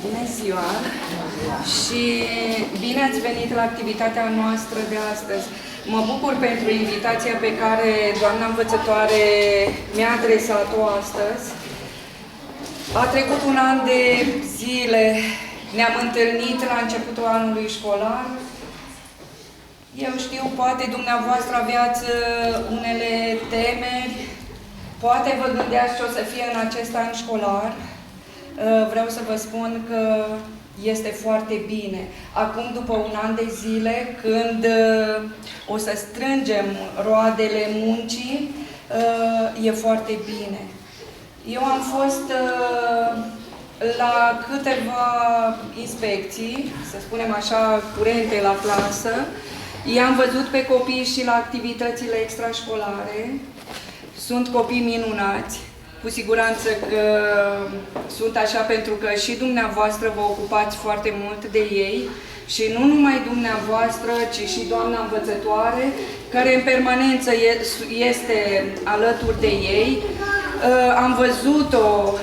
Bună ziua și bine ați venit la activitatea noastră de astăzi. Mă bucur pentru invitația pe care doamna învățătoare mi-a adresat-o astăzi. A trecut un an de zile, ne-am întâlnit la începutul anului școlar. Eu știu, poate dumneavoastră aveați unele temeri, poate vă gândeați ce o să fie în acest an școlar. Vreau să vă spun că este foarte bine. Acum, după un an de zile, când o să strângem roadele muncii, e foarte bine. Eu am fost la câteva inspecții, să spunem așa, curente la clasă. I-am văzut pe copii și la activitățile extrașcolare. Sunt copii minunați. Cu siguranță că sunt așa pentru că și dumneavoastră vă ocupați foarte mult de ei și nu numai dumneavoastră, ci și doamna învățătoare, care în permanență este alături de ei. Am văzut-o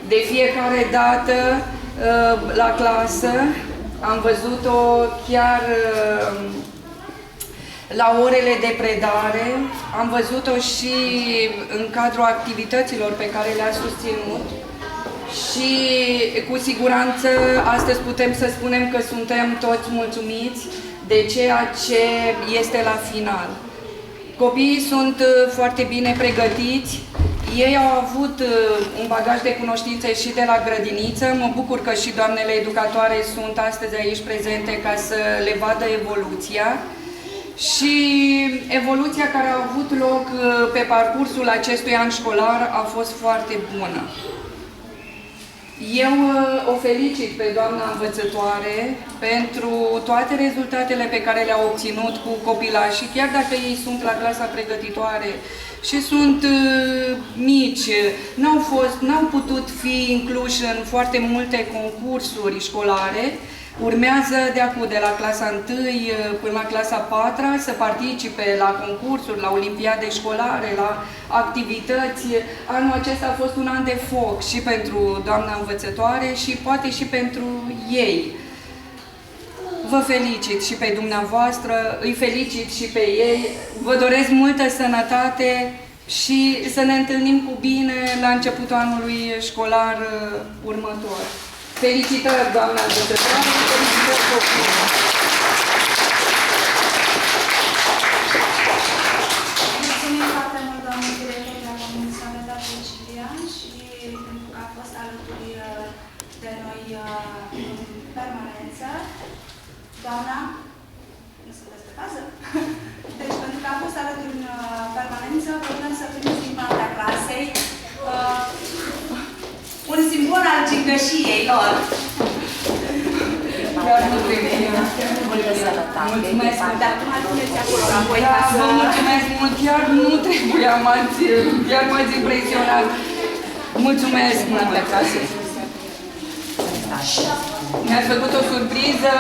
de fiecare dată la clasă, am văzut-o chiar la orele de predare, am văzut-o și în cadrul activităților pe care le-a susținut și cu siguranță astăzi putem să spunem că suntem toți mulțumiți de ceea ce este la final. Copiii sunt foarte bine pregătiți, ei au avut un bagaj de cunoștințe și de la grădiniță. Mă bucur că și doamnele educatoare sunt astăzi aici prezente ca să le vadă evoluția. Și evoluția care a avut loc pe parcursul acestui an școlar a fost foarte bună. Eu o felicit pe doamna învățătoare pentru toate rezultatele pe care le-a obținut cu copilașii, chiar dacă ei sunt la clasa pregătitoare și sunt mici, n-au putut fi incluși în foarte multe concursuri școlare. Urmează de la clasa 1 până la clasa 4 să participe la concursuri, la olimpiade școlare, la activități. Anul acesta a fost un an de foc și pentru doamna învățătoare și poate și pentru ei. Vă felicit și pe dumneavoastră, îi felicit și pe ei. Vă doresc multă sănătate și să ne întâlnim cu bine la începutul anului școlar următor. Felicitări, doamna învățătoare, și felicitări copiilor! Mulțumim foarte mult, doamnă director de la Comunitatea Cecilia și pentru că a fost alături de noi în permanență. Doamna, nu sunteți pe fază? Deci, pentru că a fost alături în permanență, vrem să primiți din partea clasei un simbol al gingășiei lor. Chiar nu trebuie. Multă sănătate. Mulțumesc. Dar cum mai puneți acolo la voi? Vă mulțumesc mult. Chiar nu trebuia, chiar m-ați impresionat. Mulțumesc mult. Mi-ați făcut o surpriză.